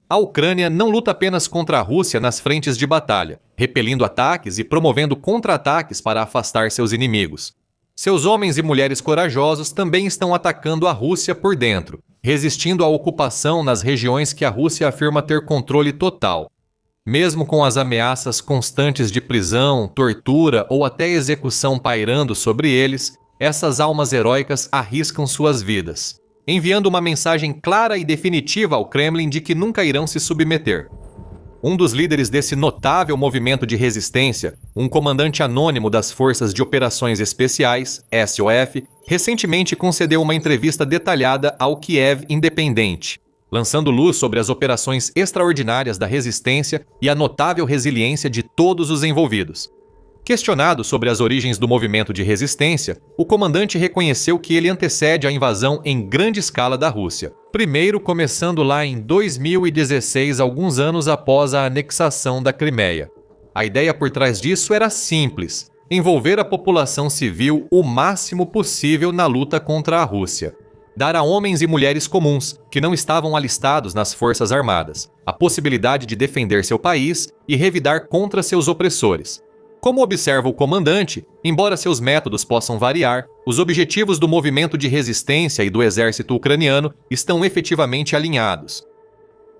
A Ucrânia não luta apenas contra a Rússia nas frentes de batalha, repelindo ataques e promovendo contra-ataques para afastar seus inimigos. Seus homens e mulheres corajosos também estão atacando a Rússia por dentro, resistindo à ocupação nas regiões que a Rússia afirma ter controle total. Mesmo com as ameaças constantes de prisão, tortura ou até execução pairando sobre eles, essas almas heróicas arriscam suas vidas, enviando uma mensagem clara e definitiva ao Kremlin de que nunca irão se submeter. Um dos líderes desse notável movimento de resistência, um comandante anônimo das Forças de Operações Especiais, SOF, recentemente concedeu uma entrevista detalhada ao Kiev Independente, lançando luz sobre as operações extraordinárias da resistência e a notável resiliência de todos os envolvidos. Questionado sobre as origens do movimento de resistência, o comandante reconheceu que ele antecede a invasão em grande escala da Rússia, primeiro começando lá em 2016, alguns anos após a anexação da Crimeia. A ideia por trás disso era simples: envolver a população civil o máximo possível na luta contra a Rússia. Dar a homens e mulheres comuns, que não estavam alistados nas forças armadas, a possibilidade de defender seu país e revidar contra seus opressores. Como observa o comandante, embora seus métodos possam variar, os objetivos do movimento de resistência e do exército ucraniano estão efetivamente alinhados.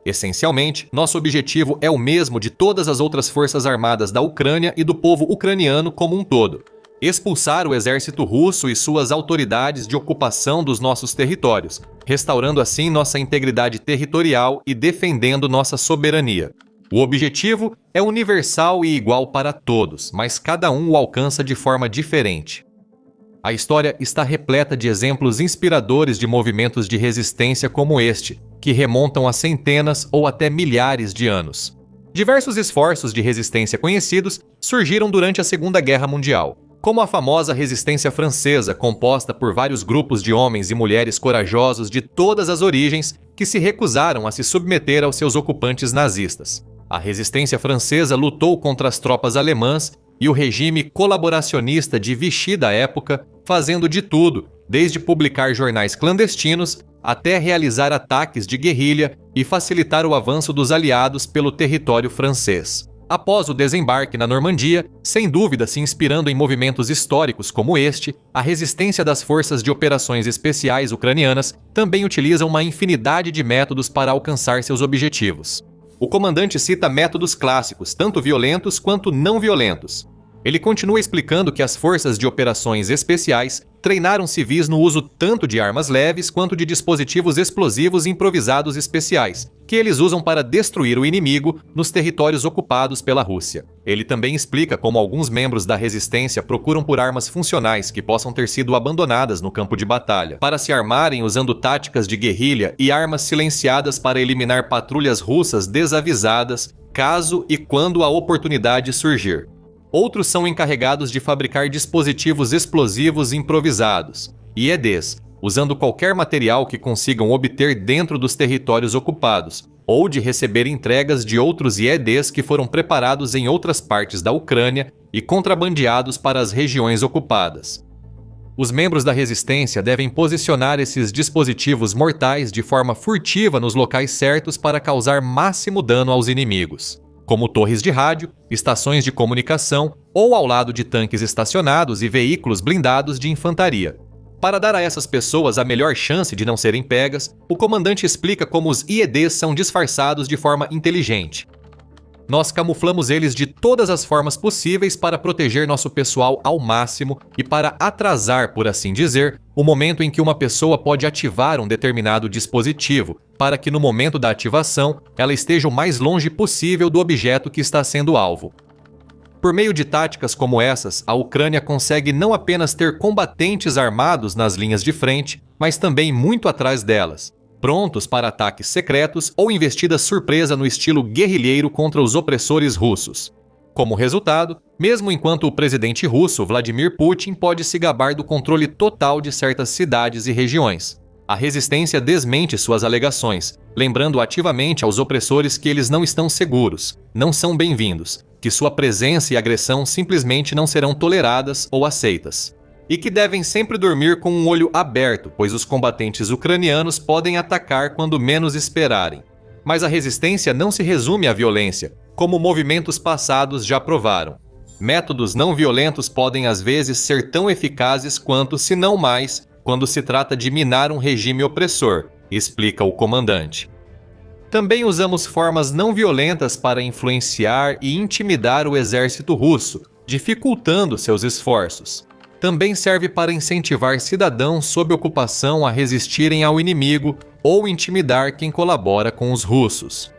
Essencialmente, nosso objetivo é o mesmo de todas as outras forças armadas da Ucrânia e do povo ucraniano como um todo: expulsar o exército russo e suas autoridades de ocupação dos nossos territórios, restaurando assim nossa integridade territorial e defendendo nossa soberania. O objetivo é universal e igual para todos, mas cada um o alcança de forma diferente. A história está repleta de exemplos inspiradores de movimentos de resistência como este, que remontam a centenas ou até milhares de anos. Diversos esforços de resistência conhecidos surgiram durante a Segunda Guerra Mundial, como a famosa resistência francesa, composta por vários grupos de homens e mulheres corajosos de todas as origens que se recusaram a se submeter aos seus ocupantes nazistas. A resistência francesa lutou contra as tropas alemãs e o regime colaboracionista de Vichy da época, fazendo de tudo, desde publicar jornais clandestinos até realizar ataques de guerrilha e facilitar o avanço dos aliados pelo território francês. Após o desembarque na Normandia, sem dúvida se inspirando em movimentos históricos como este, a resistência das Forças de Operações Especiais ucranianas também utiliza uma infinidade de métodos para alcançar seus objetivos. O comandante cita métodos clássicos, tanto violentos quanto não violentos. Ele continua explicando que as forças de operações especiais treinaram civis no uso tanto de armas leves quanto de dispositivos explosivos improvisados especiais, que eles usam para destruir o inimigo nos territórios ocupados pela Rússia. Ele também explica como alguns membros da resistência procuram por armas funcionais que possam ter sido abandonadas no campo de batalha, para se armarem usando táticas de guerrilha e armas silenciadas para eliminar patrulhas russas desavisadas, caso e quando a oportunidade surgir. Outros são encarregados de fabricar dispositivos explosivos improvisados, IEDs, usando qualquer material que consigam obter dentro dos territórios ocupados, ou de receber entregas de outros IEDs que foram preparados em outras partes da Ucrânia e contrabandeados para as regiões ocupadas. Os membros da resistência devem posicionar esses dispositivos mortais de forma furtiva nos locais certos para causar máximo dano aos inimigos, como torres de rádio, estações de comunicação ou ao lado de tanques estacionados e veículos blindados de infantaria. Para dar a essas pessoas a melhor chance de não serem pegas, o comandante explica como os IEDs são disfarçados de forma inteligente. Nós camuflamos eles de todas as formas possíveis para proteger nosso pessoal ao máximo e para atrasar, por assim dizer, o momento em que uma pessoa pode ativar um determinado dispositivo, para que no momento da ativação ela esteja o mais longe possível do objeto que está sendo alvo. Por meio de táticas como essas, a Ucrânia consegue não apenas ter combatentes armados nas linhas de frente, mas também muito atrás delas, prontos para ataques secretos ou investidas surpresa no estilo guerrilheiro contra os opressores russos. Como resultado, mesmo enquanto o presidente russo Vladimir Putin pode se gabar do controle total de certas cidades e regiões, a resistência desmente suas alegações, lembrando ativamente aos opressores que eles não estão seguros, não são bem-vindos, que sua presença e agressão simplesmente não serão toleradas ou aceitas. E que devem sempre dormir com um olho aberto, pois os combatentes ucranianos podem atacar quando menos esperarem. Mas a resistência não se resume à violência, como movimentos passados já provaram. Métodos não violentos podem às vezes ser tão eficazes quanto, se não mais, quando se trata de minar um regime opressor, explica o comandante. Também usamos formas não violentas para influenciar e intimidar o exército russo, dificultando seus esforços. Também serve para incentivar cidadãos sob ocupação a resistirem ao inimigo ou intimidar quem colabora com os russos.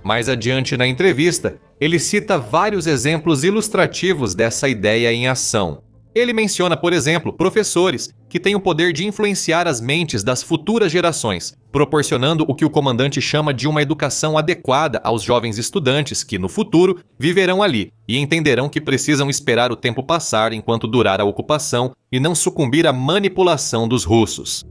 Mais adiante na entrevista, ele cita vários exemplos ilustrativos dessa ideia em ação. Ele menciona, por exemplo, professores que têm o poder de influenciar as mentes das futuras gerações, proporcionando o que o comandante chama de uma educação adequada aos jovens estudantes que, no futuro, viverão ali e entenderão que precisam esperar o tempo passar enquanto durar a ocupação e não sucumbir à manipulação dos russos.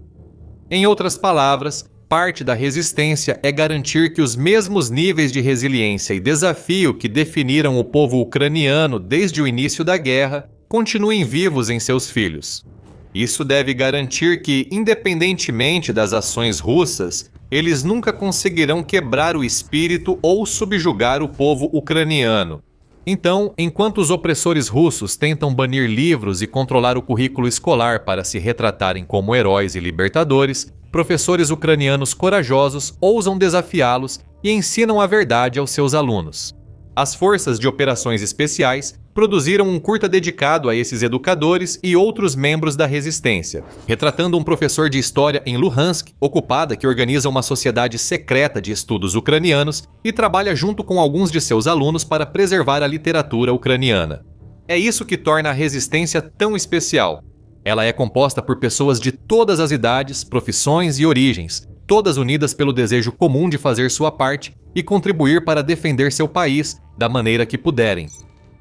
Em outras palavras, parte da resistência é garantir que os mesmos níveis de resiliência e desafio que definiram o povo ucraniano desde o início da guerra continuem vivos em seus filhos. Isso deve garantir que, independentemente das ações russas, eles nunca conseguirão quebrar o espírito ou subjugar o povo ucraniano. Então, enquanto os opressores russos tentam banir livros e controlar o currículo escolar para se retratarem como heróis e libertadores, professores ucranianos corajosos ousam desafiá-los e ensinam a verdade aos seus alunos. As Forças de Operações Especiais produziram um curta dedicado a esses educadores e outros membros da resistência, retratando um professor de história em Luhansk, ocupada, que organiza uma sociedade secreta de estudos ucranianos e trabalha junto com alguns de seus alunos para preservar a literatura ucraniana. É isso que torna a resistência tão especial. Ela é composta por pessoas de todas as idades, profissões e origens, todas unidas pelo desejo comum de fazer sua parte e contribuir para defender seu país da maneira que puderem.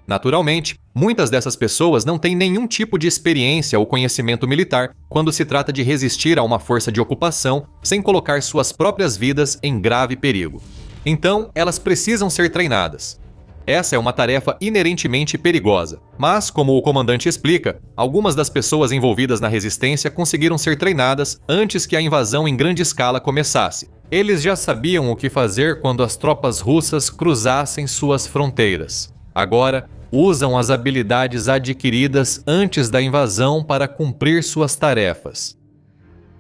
Naturalmente, muitas dessas pessoas não têm nenhum tipo de experiência ou conhecimento militar quando se trata de resistir a uma força de ocupação sem colocar suas próprias vidas em grave perigo. Então, elas precisam ser treinadas. Essa é uma tarefa inerentemente perigosa, mas, como o comandante explica, algumas das pessoas envolvidas na resistência conseguiram ser treinadas antes que a invasão em grande escala começasse. Eles já sabiam o que fazer quando as tropas russas cruzassem suas fronteiras. Agora, usam as habilidades adquiridas antes da invasão para cumprir suas tarefas.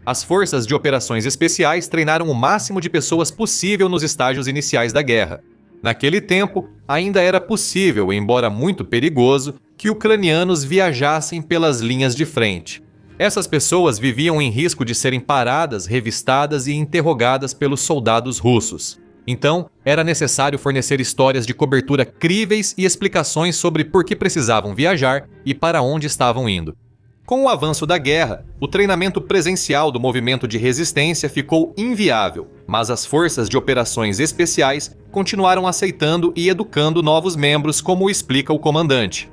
As Forças de Operações Especiais treinaram o máximo de pessoas possível nos estágios iniciais da guerra. Naquele tempo, ainda era possível, embora muito perigoso, que ucranianos viajassem pelas linhas de frente. Essas pessoas viviam em risco de serem paradas, revistadas e interrogadas pelos soldados russos. Então, era necessário fornecer histórias de cobertura críveis e explicações sobre por que precisavam viajar e para onde estavam indo. Com o avanço da guerra, o treinamento presencial do movimento de resistência ficou inviável, mas as Forças de Operações Especiais continuaram aceitando e educando novos membros, como explica o comandante.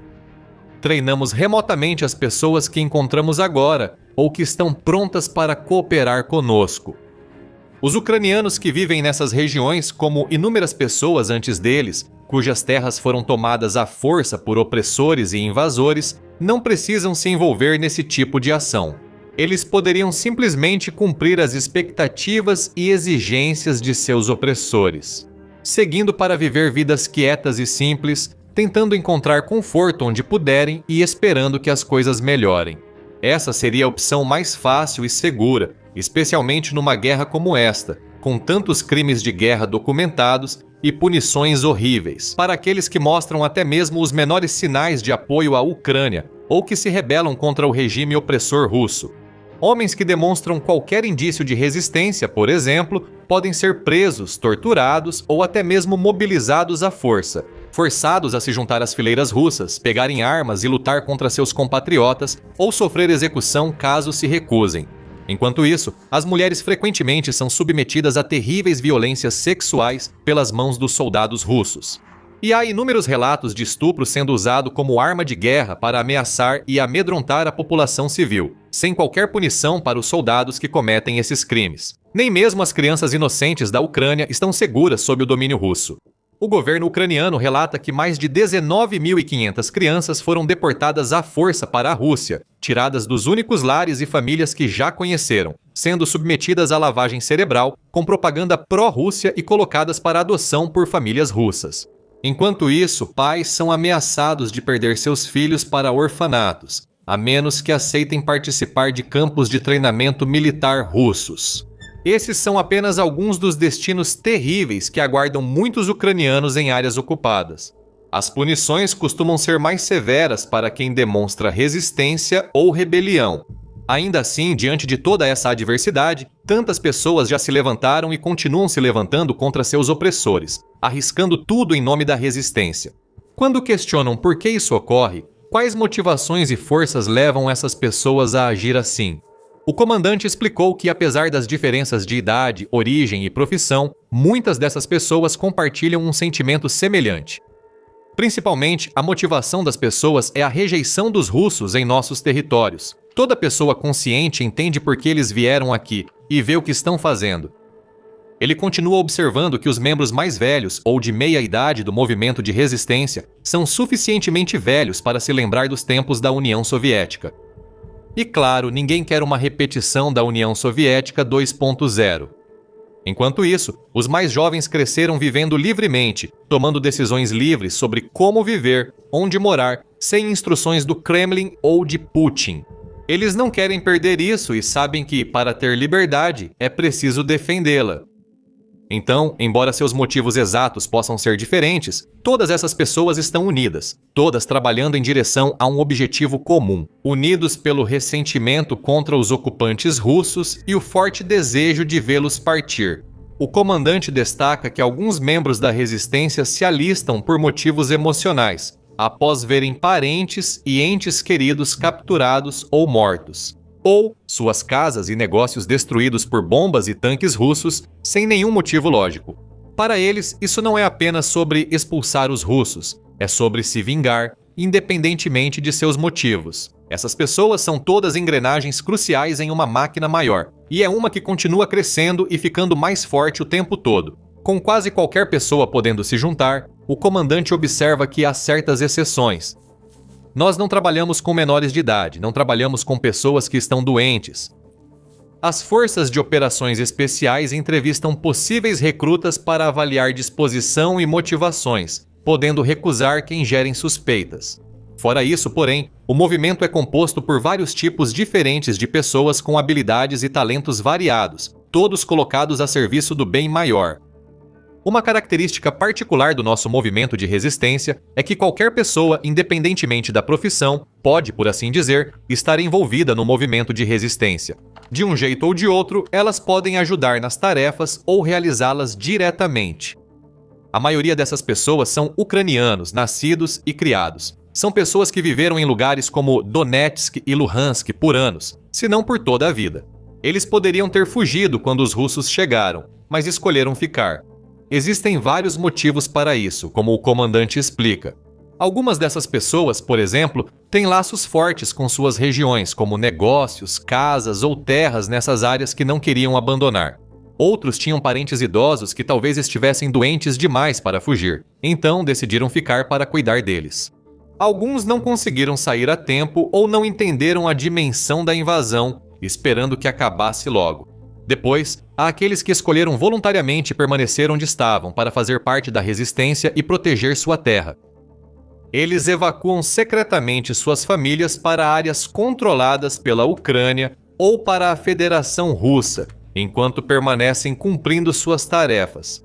Treinamos remotamente as pessoas que encontramos agora ou que estão prontas para cooperar conosco. Os ucranianos que vivem nessas regiões, como inúmeras pessoas antes deles, cujas terras foram tomadas à força por opressores e invasores, não precisam se envolver nesse tipo de ação. Eles poderiam simplesmente cumprir as expectativas e exigências de seus opressores, seguindo para viver vidas quietas e simples, tentando encontrar conforto onde puderem e esperando que as coisas melhorem. Essa seria a opção mais fácil e segura, especialmente numa guerra como esta, com tantos crimes de guerra documentados e punições horríveis, para aqueles que mostram até mesmo os menores sinais de apoio à Ucrânia ou que se rebelam contra o regime opressor russo. Homens que demonstram qualquer indício de resistência, por exemplo, podem ser presos, torturados ou até mesmo mobilizados à força, forçados a se juntar às fileiras russas, pegarem armas e lutar contra seus compatriotas ou sofrer execução caso se recusem. Enquanto isso, as mulheres frequentemente são submetidas a terríveis violências sexuais pelas mãos dos soldados russos. E há inúmeros relatos de estupro sendo usado como arma de guerra para ameaçar e amedrontar a população civil, sem qualquer punição para os soldados que cometem esses crimes. Nem mesmo as crianças inocentes da Ucrânia estão seguras sob o domínio russo. O governo ucraniano relata que mais de 19.500 crianças foram deportadas à força para a Rússia, tiradas dos únicos lares e famílias que já conheceram, sendo submetidas à lavagem cerebral com propaganda pró-Rússia e colocadas para adoção por famílias russas. Enquanto isso, pais são ameaçados de perder seus filhos para orfanatos, a menos que aceitem participar de campos de treinamento militar russos. Esses são apenas alguns dos destinos terríveis que aguardam muitos ucranianos em áreas ocupadas. As punições costumam ser mais severas para quem demonstra resistência ou rebelião. Ainda assim, diante de toda essa adversidade, tantas pessoas já se levantaram e continuam se levantando contra seus opressores, arriscando tudo em nome da resistência. Quando questionam por que isso ocorre, quais motivações e forças levam essas pessoas a agir assim? O comandante explicou que, apesar das diferenças de idade, origem e profissão, muitas dessas pessoas compartilham um sentimento semelhante. Principalmente, a motivação das pessoas é a rejeição dos russos em nossos territórios. Toda pessoa consciente entende por que eles vieram aqui e vê o que estão fazendo. Ele continua observando que os membros mais velhos ou de meia idade do movimento de resistência são suficientemente velhos para se lembrar dos tempos da União Soviética. E claro, ninguém quer uma repetição da União Soviética 2.0. Enquanto isso, os mais jovens cresceram vivendo livremente, tomando decisões livres sobre como viver, onde morar, sem instruções do Kremlin ou de Putin. Eles não querem perder isso e sabem que, para ter liberdade, é preciso defendê-la. Então, embora seus motivos exatos possam ser diferentes, todas essas pessoas estão unidas, todas trabalhando em direção a um objetivo comum, unidos pelo ressentimento contra os ocupantes russos e o forte desejo de vê-los partir. O comandante destaca que alguns membros da resistência se alistam por motivos emocionais, após verem parentes e entes queridos capturados ou mortos, ou suas casas e negócios destruídos por bombas e tanques russos sem nenhum motivo lógico. Para eles, isso não é apenas sobre expulsar os russos, é sobre se vingar, independentemente de seus motivos. Essas pessoas são todas engrenagens cruciais em uma máquina maior, e é uma que continua crescendo e ficando mais forte o tempo todo. Com quase qualquer pessoa podendo se juntar, o comandante observa que há certas exceções. Nós não trabalhamos com menores de idade, não trabalhamos com pessoas que estão doentes. As forças de operações especiais entrevistam possíveis recrutas para avaliar disposição e motivações, podendo recusar quem gerem suspeitas. Fora isso, porém, o movimento é composto por vários tipos diferentes de pessoas com habilidades e talentos variados, todos colocados a serviço do bem maior. Uma característica particular do nosso movimento de resistência é que qualquer pessoa, independentemente da profissão, pode, por assim dizer, estar envolvida no movimento de resistência. De um jeito ou de outro, elas podem ajudar nas tarefas ou realizá-las diretamente. A maioria dessas pessoas são ucranianos, nascidos e criados. São pessoas que viveram em lugares como Donetsk e Luhansk por anos, se não por toda a vida. Eles poderiam ter fugido quando os russos chegaram, mas escolheram ficar. Existem vários motivos para isso, como o comandante explica. Algumas dessas pessoas, por exemplo, têm laços fortes com suas regiões, como negócios, casas ou terras nessas áreas que não queriam abandonar. Outros tinham parentes idosos que talvez estivessem doentes demais para fugir, então decidiram ficar para cuidar deles. Alguns não conseguiram sair a tempo ou não entenderam a dimensão da invasão, esperando que acabasse logo. Depois, há aqueles que escolheram voluntariamente permanecer onde estavam para fazer parte da resistência e proteger sua terra. Eles evacuam secretamente suas famílias para áreas controladas pela Ucrânia ou para a Federação Russa, enquanto permanecem cumprindo suas tarefas.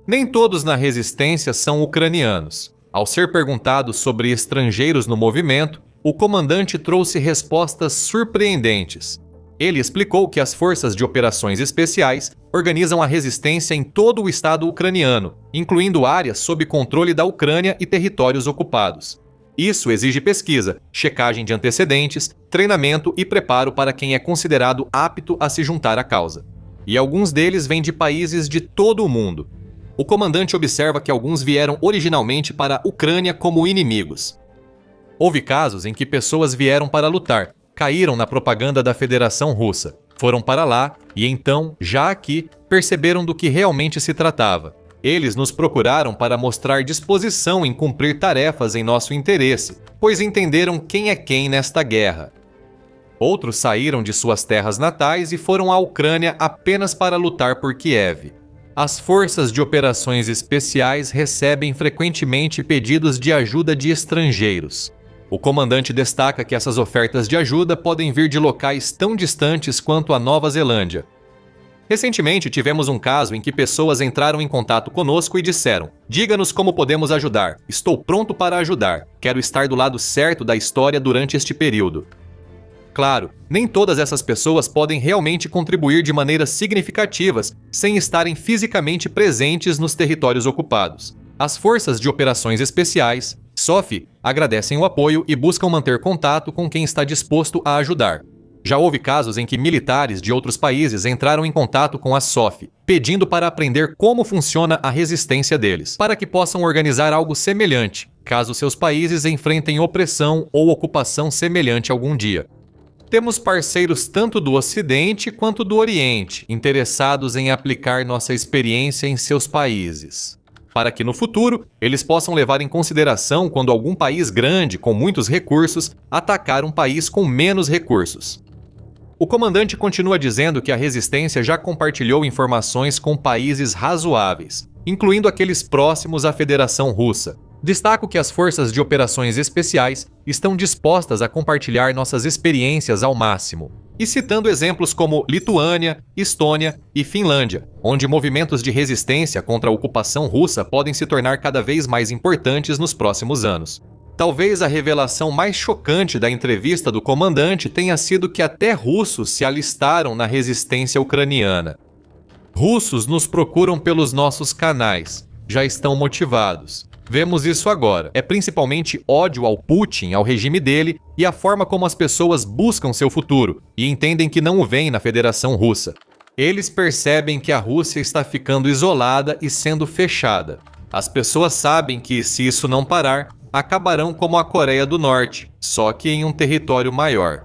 Nem todos na resistência são ucranianos. Ao ser perguntado sobre estrangeiros no movimento, o comandante trouxe respostas surpreendentes. Ele explicou que as forças de operações especiais organizam a resistência em todo o estado ucraniano, incluindo áreas sob controle da Ucrânia e territórios ocupados. Isso exige pesquisa, checagem de antecedentes, treinamento e preparo para quem é considerado apto a se juntar à causa. E alguns deles vêm de países de todo o mundo. O comandante observa que alguns vieram originalmente para a Ucrânia como inimigos. Houve casos em que pessoas vieram para lutar, caíram na propaganda da Federação Russa, foram para lá e então, já aqui, perceberam do que realmente se tratava. Eles nos procuraram para mostrar disposição em cumprir tarefas em nosso interesse, pois entenderam quem é quem nesta guerra. Outros saíram de suas terras natais e foram à Ucrânia apenas para lutar por Kiev. As forças de operações especiais recebem frequentemente pedidos de ajuda de estrangeiros. O comandante destaca que essas ofertas de ajuda podem vir de locais tão distantes quanto a Nova Zelândia. Recentemente tivemos um caso em que pessoas entraram em contato conosco e disseram: "Diga-nos como podemos ajudar. Estou pronto para ajudar. Quero estar do lado certo da história durante este período." Claro, nem todas essas pessoas podem realmente contribuir de maneiras significativas sem estarem fisicamente presentes nos territórios ocupados. As forças de operações especiais, SOF, agradecem o apoio e buscam manter contato com quem está disposto a ajudar. Já houve casos em que militares de outros países entraram em contato com a SOF, pedindo para aprender como funciona a resistência deles, para que possam organizar algo semelhante, caso seus países enfrentem opressão ou ocupação semelhante algum dia. Temos parceiros tanto do Ocidente quanto do Oriente, interessados em aplicar nossa experiência em seus países, para que no futuro eles possam levar em consideração quando algum país grande com muitos recursos atacar um país com menos recursos. O comandante continua dizendo que a resistência já compartilhou informações com países razoáveis, incluindo aqueles próximos à Federação Russa. Destaco que as forças de operações especiais estão dispostas a compartilhar nossas experiências ao máximo. E citando exemplos como Lituânia, Estônia e Finlândia, onde movimentos de resistência contra a ocupação russa podem se tornar cada vez mais importantes nos próximos anos. Talvez a revelação mais chocante da entrevista do comandante tenha sido que até russos se alistaram na resistência ucraniana. Russos nos procuram pelos nossos canais, já estão motivados. Vemos isso agora. É principalmente ódio ao Putin, ao regime dele e a forma como as pessoas buscam seu futuro e entendem que não o veem na Federação Russa. Eles percebem que a Rússia está ficando isolada e sendo fechada. As pessoas sabem que, se isso não parar, acabarão como a Coreia do Norte, só que em um território maior.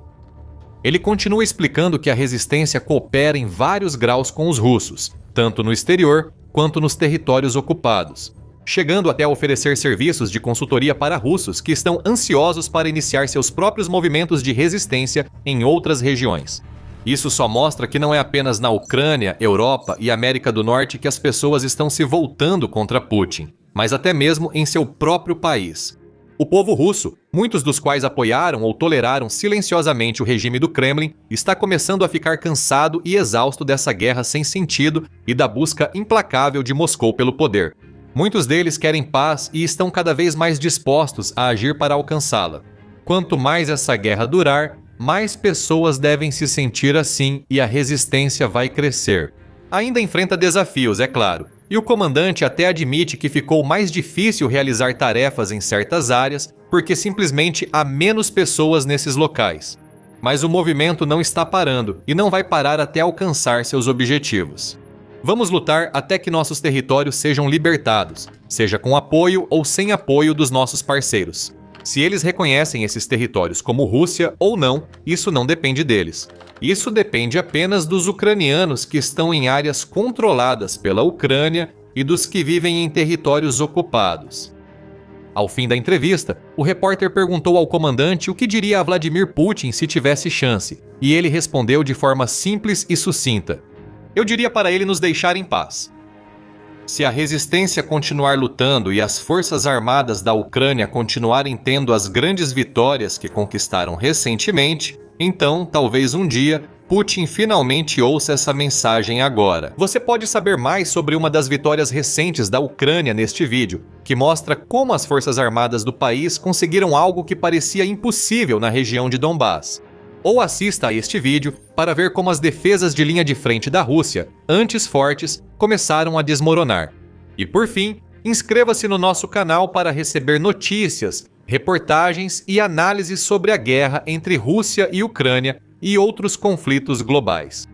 Ele continua explicando que a resistência coopera em vários graus com os russos, tanto no exterior quanto nos territórios ocupados, chegando até a oferecer serviços de consultoria para russos que estão ansiosos para iniciar seus próprios movimentos de resistência em outras regiões. Isso só mostra que não é apenas na Ucrânia, Europa e América do Norte que as pessoas estão se voltando contra Putin, mas até mesmo em seu próprio país. O povo russo, muitos dos quais apoiaram ou toleraram silenciosamente o regime do Kremlin, está começando a ficar cansado e exausto dessa guerra sem sentido e da busca implacável de Moscou pelo poder. Muitos deles querem paz e estão cada vez mais dispostos a agir para alcançá-la. Quanto mais essa guerra durar, mais pessoas devem se sentir assim e a resistência vai crescer. Ainda enfrenta desafios, é claro, e o comandante até admite que ficou mais difícil realizar tarefas em certas áreas porque simplesmente há menos pessoas nesses locais. Mas o movimento não está parando e não vai parar até alcançar seus objetivos. Vamos lutar até que nossos territórios sejam libertados, seja com apoio ou sem apoio dos nossos parceiros. Se eles reconhecem esses territórios como Rússia ou não, isso não depende deles. Isso depende apenas dos ucranianos que estão em áreas controladas pela Ucrânia e dos que vivem em territórios ocupados. Ao fim da entrevista, o repórter perguntou ao comandante o que diria a Vladimir Putin se tivesse chance, e ele respondeu de forma simples e sucinta: "Eu diria para ele nos deixar em paz. Se a resistência continuar lutando e as forças armadas da Ucrânia continuarem tendo as grandes vitórias que conquistaram recentemente, então, talvez um dia, Putin finalmente ouça essa mensagem agora." Você pode saber mais sobre uma das vitórias recentes da Ucrânia neste vídeo, que mostra como as forças armadas do país conseguiram algo que parecia impossível na região de Donbás. Ou assista a este vídeo para ver como as defesas de linha de frente da Rússia, antes fortes, começaram a desmoronar. E por fim, inscreva-se no nosso canal para receber notícias, reportagens e análises sobre a guerra entre Rússia e Ucrânia e outros conflitos globais.